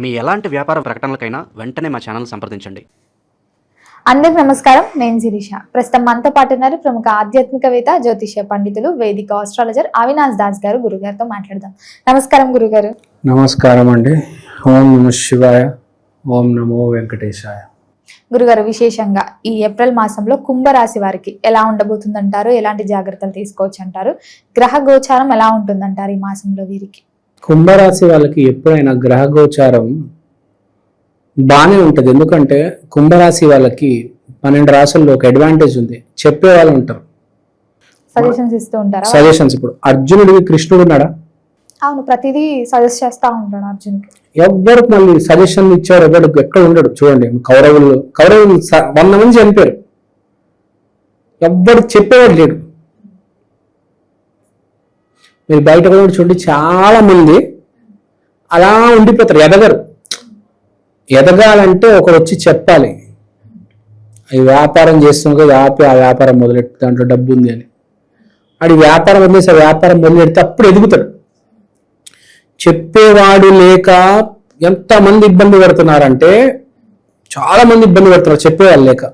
మీ ఎలాంటి వ్యాపార ప్రకటనలకైనా వెంటనే మా ఛానల్ సంప్రదించండి. అందరికి నమస్కారం. నేను శిరీష. ప్రస్తుతం మనతో పాటు ఉన్నారు ప్రముఖ ఆధ్యాత్మికవేత్త, జ్యోతిష్య పండితులు, వేదిక ఆస్ట్రాలజర్ అవినాష్ దాస్ గారు. గురుగారితో మాట్లాడదాం. నమస్కారం గురుగారు. నమస్కారం అండి. ఓం నమ శివాయ, ఓం నమో వెంకటేశాయ. గురుగారు, విశేషంగా ఈ ఏప్రిల్ మాసంలో కుంభరాశి వారికి ఎలా ఉండబోతుందంటారు? ఎలాంటి జాగ్రత్తలు తీసుకోవచ్చు అంటారు? గ్రహ గోచారం ఎలా ఉంటుందంటారు ఈ మాసంలో వీరికి? కుంభరాశి వాళ్ళకి ఎప్పుడైనా గ్రహ గోచారం బాగానే ఉంటుంది. ఎందుకంటే కుంభరాశి వాళ్ళకి 12 రాశుల్లో ఒక అడ్వాంటేజ్ ఉంది. చెప్పే వాళ్ళు ఉంటారు, సజెషన్స్ ఇస్తూ ఉంటారా? సజెషన్స్. ఇప్పుడు అర్జునుడికి కృష్ణుడు ఉన్నాడా? అవును, ప్రతిదీ సజెస్ట్ చేస్తా ఉంటాడు అర్జునుడు. ఎవ్వరికి మళ్ళీ సజెషన్ ఇచ్చారు ఎవరికి ఎక్కడ ఉండడు. చూడండి, కౌరవులు 100 మంది చనిపోయారు, ఎవ్వరికి చెప్పేవాడు లేడు. మీరు బయట కూడా చూడండి, చాలా మంది అలా ఉండిపోతారు, ఎదగరు. ఎదగాలంటే ఒకడు వచ్చి చెప్పాలి, ఈ వ్యాపారం చేస్తున్నాక ఆపి ఆ వ్యాపారం మొదలెట్టు, దాంట్లో డబ్బు ఉంది అని. ఆడి వ్యాపారం వదిలేసి ఆ వ్యాపారం మొదలెడితే అప్పుడు ఎదుగుతాడు. చెప్పేవాడు లేక ఎంతమంది ఇబ్బంది పడుతున్నారంటే, చాలా మంది ఇబ్బంది పడుతున్నారు చెప్పేవాళ్ళు లేక.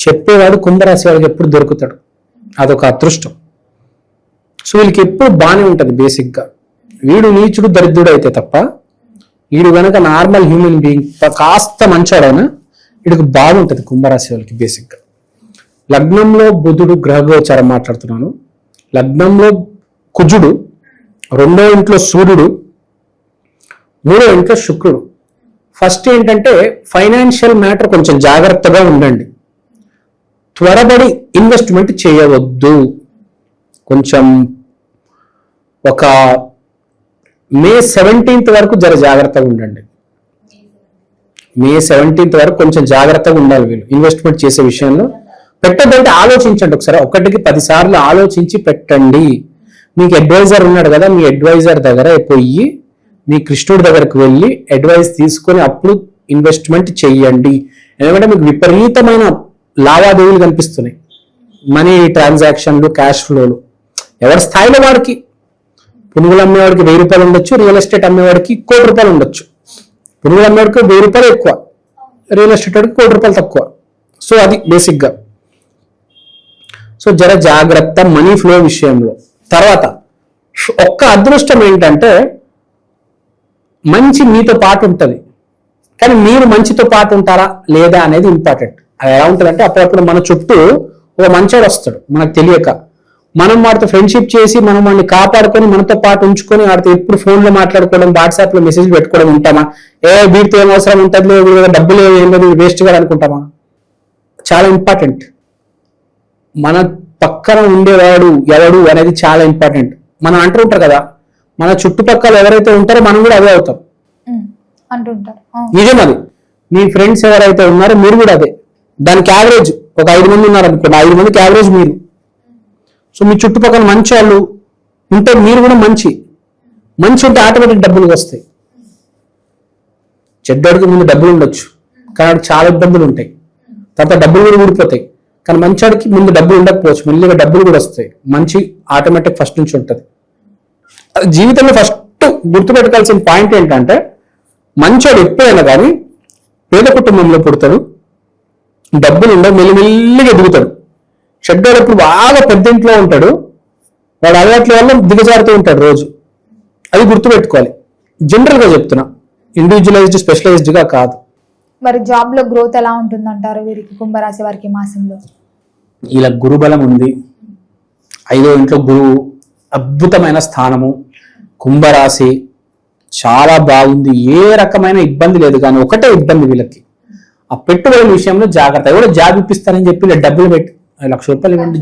చెప్పేవాడు కుంభరాశి వాడికి ఎప్పుడు దొరుకుతాడు, అదొక అదృష్టం. సో వీళ్ళకి ఎప్పుడు బాగానే ఉంటుంది. బేసిక్గా వీడు నీచుడు దరిద్రుడు అయితే తప్ప, వీడు కనుక నార్మల్ హ్యూమన్ బీయింగ్ కాస్త మంచోడైనా వీడికి బాగుంటుంది కుంభరాశి వాళ్ళకి. బేసిక్గా లగ్నంలో బుధుడు గ్రహగోచారం మాట్లాడుతున్నాను. లగ్నంలో కుజుడు, 2వ ఇంట్లో సూర్యుడు, 3వ ఇంట్లో శుక్రుడు. ఫస్ట్ ఏంటంటే ఫైనాన్షియల్ మ్యాటర్ కొంచెం జాగ్రత్తగా ఉండండి. త్వరపడి ఇన్వెస్ట్మెంట్ చేయవద్దు. కొంచెం ఒక మే 17th వరకు జాగ్రత్తగా ఉండండి. మే 17th వరకు కొంచెం జాగ్రత్తగా ఉండాలి వీళ్ళు ఇన్వెస్ట్మెంట్ చేసే విషయంలో. పెట్టద్దంటే ఆలోచించండి ఒకసారి, 1కి 10 సార్లు ఆలోచించి పెట్టండి. మీకు అడ్వైజర్ ఉన్నాడు కదా, మీ అడ్వైజర్ దగ్గర పోయి మీ కృష్ణుడి దగ్గరకు వెళ్ళి అడ్వైస్ తీసుకొని అప్పుడు ఇన్వెస్ట్మెంట్ చెయ్యండి. ఎందుకంటే మీకు విపరీతమైన లావాదేవీలు కనిపిస్తున్నాయి, మనీ ట్రాన్సాక్షన్లు, క్యాష్ ఫ్లోలు. ఎవరి స్థాయిలో వాడికి. పునుగులు అమ్మేవాడికి 1000 రూపాయలు ఉండొచ్చు, రియల్ ఎస్టేట్ అమ్మేవాడికి 1 కోటి రూపాయలు ఉండొచ్చు. పునుగులు అమ్మేవాడికి 1000 రూపాయలు ఎక్కువ, రియల్ ఎస్టేట్ వాడికి 1 కోటి రూపాయలు తక్కువ. సో అది బేసిక్గా. సో జర జాగ్రత్త మనీ ఫ్లో విషయంలో. తర్వాత ఒక్క అదృష్టం ఏంటంటే, మంచి మీతో పాటు ఉంటుంది, కానీ మీరు మంచితో పాటు ఉంటారా లేదా అనేది ఇంపార్టెంట్. అది ఎలా ఉంటుందంటే, అప్పుడప్పుడు మన చుట్టూ ఒక మంచోడు వస్తాడు మనకు తెలియక. మనం వాడితో ఫ్రెండ్షిప్ చేసి మనం వాడిని కాపాడుకొని మనతో పాటు ఉంచుకొని వాడితో ఎప్పుడు ఫోన్లో మాట్లాడుకోవడం, వాట్సాప్లో మెసేజ్ పెట్టుకోవడం ఉంటామా? వీటితో ఏం అవసరం ఉంటుంది, డబ్బులు ఏం లేదు, వేస్ట్ గా అనుకుంటామా? చాలా ఇంపార్టెంట్. మన పక్కన ఉండేవాడు ఎవడు అనేది చాలా ఇంపార్టెంట్. మనం అంటూ ఉంటారు కదా, మన చుట్టుపక్కల ఎవరైతే ఉంటారో మనం కూడా అదే అవుతాం అంటుంటారు. నిజం అది. మీ ఫ్రెండ్స్ ఎవరైతే ఉన్నారో మీరు కూడా అదే. దానికి యావరేజ్ ఒక 5 మంది ఉన్నారు అనుకోండి, 5 మందికి యావరేజ్ మీరు. సో మీ చుట్టుపక్కల మంచి వాళ్ళు ఉంటే మీరు కూడా మంచి ఉంటే ఆటోమేటిక్ డబ్బులు వస్తాయి. చెడ్డోడికి ముందు డబ్బులు ఉండొచ్చు, కానీ చాలా ఇబ్బందులు ఉంటాయి. తర్వాత డబ్బులు కూడా ఊడిపోతాయి. కానీ మంచోడికి ముందు డబ్బులు ఉండకపోవచ్చు, మెల్లిగా డబ్బులు కూడా వస్తాయి. మంచి ఆటోమేటిక్ ఫస్ట్ నుంచి ఉంటుంది. జీవితంలో ఫస్ట్ గుర్తుపెట్టుకోవాల్సిన పాయింట్ ఏంటంటే, మంచోడు ఎప్పుడైనా కానీ పేద కుటుంబంలో పుడతాడు, డబ్బులు ఉండవు, మెల్లిమెల్లిగా ఎదుగుతాడు. చెడ్డోడు ఎప్పుడు బాగా పెద్ద ఇంట్లో ఉంటాడు, వాడు అలవాట్ల వల్ల దిగజారుతూ ఉంటాడు రోజు. అది గుర్తుపెట్టుకోవాలి. జనరల్గా చెప్తున్నా, ఇండివిజువలైజ్డ్ స్పెషలైజ్డ్గా కాదు. మరి జాబ్ లో గ్రోత్ ఎలా ఉంటుందంటారు వీరికి, కుంభరాశి వారికి మాసంలో? ఇలా గురుబలం ఉంది, 5వ ఇంట్లో గురువు, అద్భుతమైన స్థానము. కుంభరాశి చాలా బాగుంది, ఏ రకమైన ఇబ్బంది లేదు. కానీ ఒకటే ఇబ్బంది వీళ్ళకి, ఆ పెట్టుబడుల విషయంలో జాగ్రత్త. ఎవరో జాబ్ ఇప్పిస్తారని చెప్పి డబ్బులు పెట్టి 1 లక్ష రూపాయలు ఇవ్వండి,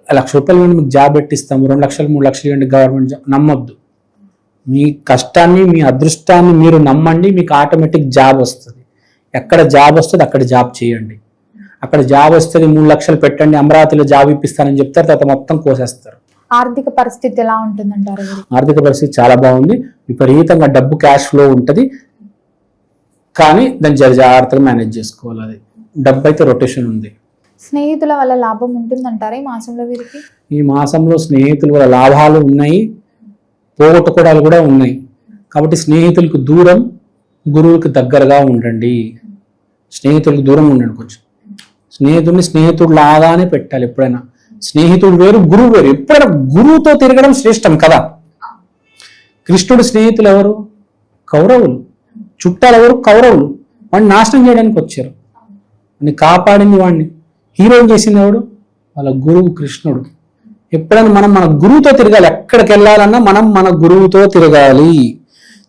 1 లక్ష రూపాయలు ఇవ్వండి మీకు జాబ్ పెట్టిస్తాము, 2 లక్షలు 3 లక్షలు ఇవ్వండి గవర్నమెంట్ జాబ్. నమ్మొద్దు. మీ కష్టాన్ని, మీ అదృష్టాన్ని మీరు నమ్మండి, మీకు ఆటోమేటిక్ జాబ్ వస్తుంది. ఎక్కడ జాబ్ వస్తుంది అక్కడ జాబ్ చేయండి. అక్కడ జాబ్ వస్తుంది, 3 లక్షలు పెట్టండి, అమరావతిలో జాబ్ ఇప్పిస్తానని చెప్తారు, తర్వాత మొత్తం కోసేస్తారు. ఆర్థిక పరిస్థితి ఎలా ఉంటుందంటారు? ఆర్థిక పరిస్థితి చాలా బాగుంది, విపరీతంగా డబ్బు క్యాష్ ఫ్లో ఉంటుంది. కానీ దాన్ని జాగ్రత్తగా మేనేజ్ చేసుకోవాలి. అది డబ్బు అయితే రొటేషన్ ఉంది. స్నేహితుల వల్ల లాభం ఉంటుందంటారా ఈ మాసంలో వీరికి? ఈ మాసంలో స్నేహితుల వల్ల లాభాలు ఉన్నాయి, పోగొట్టుకోవడాలు కూడా ఉన్నాయి. కాబట్టి స్నేహితులకు దూరం, గురువుకి దగ్గరగా ఉండండి. స్నేహితులకు దూరం ఉండండి కొంచెం. స్నేహితుడిని స్నేహితుడు లాగానే పెట్టాలి ఎప్పుడైనా. స్నేహితుడు వేరు, గురువు వేరు. ఎప్పుడైనా గురువుతో తిరగడం శ్రేష్టం కదా. కృష్ణుడి స్నేహితులు ఎవరు? కౌరవులు. చుట్టాలు ఎవరు? కౌరవులు. వాడిని నాశనం చేయడానికి వచ్చారు. వాడిని కాపాడింది, వాడిని హీరోని చేసింది ఎవడు? వాళ్ళ గురువు కృష్ణుడు. ఎప్పుడైనా మనం మన గురువుతో తిరగాలి. ఎక్కడికి వెళ్ళాలన్నా మనం మన గురువుతో తిరగాలి.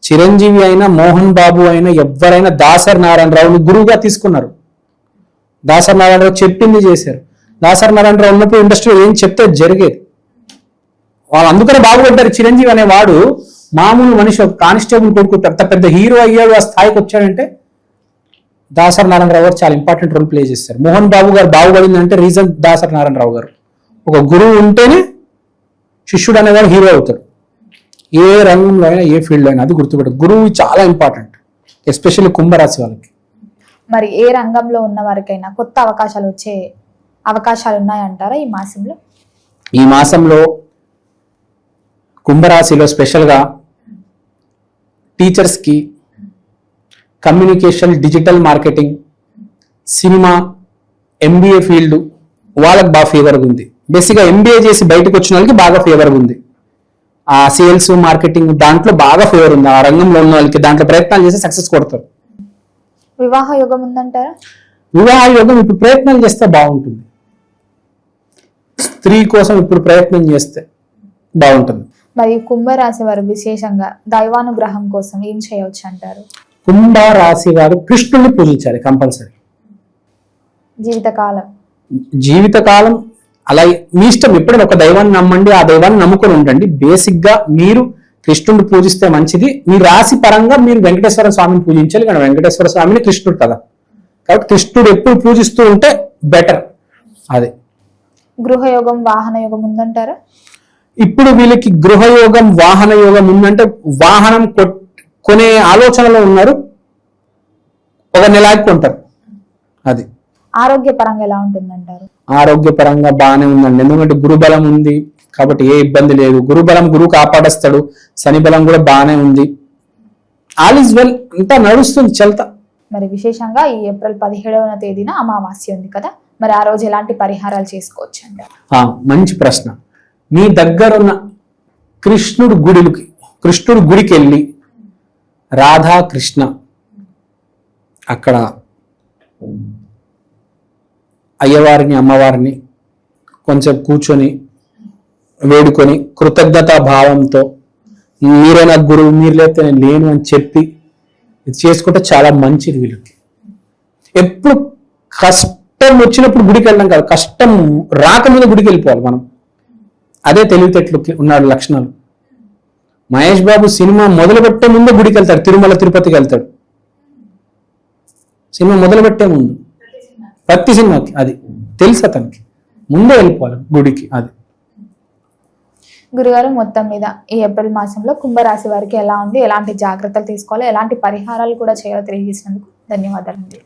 చిరంజీవి అయినా, మోహన్ బాబు అయినా, ఎవరైనా దాసరి నారాయణరావుని గురువుగా తీసుకున్నారు. దాసరి నారాయణరావు చెప్పింది చేశారు. దాసరి నారాయణరావు ఉన్నప్పుడు ఇండస్ట్రీలో ఏం చెప్తే జరిగేది. వాళ్ళు అందుకనే బాగుపడ్డారు. చిరంజీవి అనేవాడు మామూలు మనిషి, ఒక కానిస్టేబుల్ కొడుకు పెద్ద పెద్ద హీరో అయ్యాడు, ఆ స్థాయికి వచ్చాడంటే దాసరి నారాయణరావు గారు చాలా ఇంపార్టెంట్ రోల్ ప్లే చేస్తారు. మోహన్ బాబు గారు బాగుపడిందంటే రీజన్ దాసరి నారాయణరావు గారు. ఒక గురువు ఉంటేనే శిష్యుడు అనేవాడు హీరో అవుతాడు. ఏ రంగంలో అయినా, ఏ ఫీల్డ్ అయినా. అది గుర్తుపెట్టు. గురువు చాలా ఇంపార్టెంట్, ఎస్పెషల్లీ కుంభరాశి వాళ్ళకి. మరి ఏ రంగంలో ఉన్న వారికైనా కొత్త అవకాశాలు వచ్చే అవకాశాలు ఉన్నాయంటారా ఈ మాసంలో? ఈ మాసంలో కుంభరాశిలో స్పెషల్గా టీచర్స్కి, communication, digital marketing, cinema, MBA field వాళ్ళకి బాగా ఫేవర్గా ఉంది. బేసిక్గా ఎంబీఏ చేసి బయటకు వచ్చిన వాళ్ళకి బాగా ఫేవర్గా ఉంది. ఆ సేల్స్, మార్కెటింగ్ దాంట్లో బాగా ఫేవర్ ఉంది. ఆ రంగంలో ఉన్న వాళ్ళకి దాంట్లో ప్రయత్నాలు చేసి సక్సెస్ కొడతారు. వివాహ యోగం ఉందంటారా? వివాహ యోగం ఇప్పుడు ప్రయత్నాలు చేస్తే బాగుంటుంది. స్త్రీ కోసం ఇప్పుడు ప్రయత్నం చేస్తే బాగుంటుంది. మరి కుంభరాశి వారు విశేషంగా దైవానుగ్రహం కోసం ఏం చేయవచ్చు అంటారు? కుంభరాశి వారు కృష్ణుడిని పూజించాలి కంపల్సరీ. జీవితకాలం అలా మీ ఇష్టం. ఎప్పుడైనా ఒక దైవాన్ని నమ్మండి, ఆ దైవాన్ని నమ్ముకొని ఉండండి. బేసిక్ గా మీరు కృష్ణుడిని పూజిస్తే మంచిది. మీ రాశి పరంగా మీరు వెంకటేశ్వర స్వామిని పూజించాలి. కానీ వెంకటేశ్వర స్వామిని కృష్ణుడు కదా, కాబట్టి కృష్ణుడు ఎప్పుడు పూజిస్తూ ఉంటే బెటర్. అదే గృహయోగం, వాహన యోగం ఉందంటారా? ఇప్పుడు వీళ్ళకి గృహయోగం, వాహన యోగం ఉందంటే వాహనం కొనే ఆలోచనలో ఉన్నారు. ఒక నెలకి కొంటారు. అది ఆరోగ్యపరంగా ఎలా ఉంటుందంటారు? ఆరోగ్యపరంగా బాగానే ఉందండి. ఎందుకంటే గురుబలం ఉంది కాబట్టి ఏ ఇబ్బంది లేదు. గురుబలం గురువు కాపాడేస్తాడు. శని బలం కూడా బాగానే ఉంది. ఆల్ ఈజ్ వెల్, అంతా నడుస్తుంది, చల్తా. మరి విశేషంగా ఈ ఏప్రిల్ 17వ తేదీన అమావాస్య ఉంది కదా, మరి ఆ రోజు ఎలాంటి పరిహారాలు చేసుకోవచ్చు అంటారు? మంచి ప్రశ్న. మీ దగ్గరున్న కృష్ణుడి గుడికి వెళ్ళి రాధా కృష్ణ అక్కడ అయ్యవారిని, అమ్మవారిని కొంచెం కూర్చొని వేడుకొని కృతజ్ఞతా భావంతో మీరే నాకు గురువు, మీరు లేకపోతే నేను లేను అని చెప్పి ఇది చేసుకుంటే చాలా మంచిది. వీళ్ళకి ఎప్పుడు కష్టం వచ్చినప్పుడు గుడికి వెళ్ళడం కాదు, కష్టం రాకముందు గుడికి వెళ్ళిపోవాలి మనం. అదే తెలివితేటలు ఉన్నాడు లక్షణాలు. మహేష్ బాబు సినిమా మొదలుపెట్టే ముందు గుడికి వెళ్తాడు, తిరుమల తిరుపతికి వెళ్తాడు. సినిమా మొదలుపెట్టే ముందు ప్రతి సినిమాకి అది తెలుసు అతనికి, ముందే వెళ్ళిపోవాలి గుడికి. అది గురుగారు, మొత్తం మీద ఈ ఏప్రిల్ మాసంలో కుంభరాశి వారికి ఎలా ఉంది, ఎలాంటి జాగ్రత్తలు తీసుకోవాలి, ఎలాంటి పరిహారాలు కూడా చేయాలో తెలియజేసినందుకు ధన్యవాదాలండి.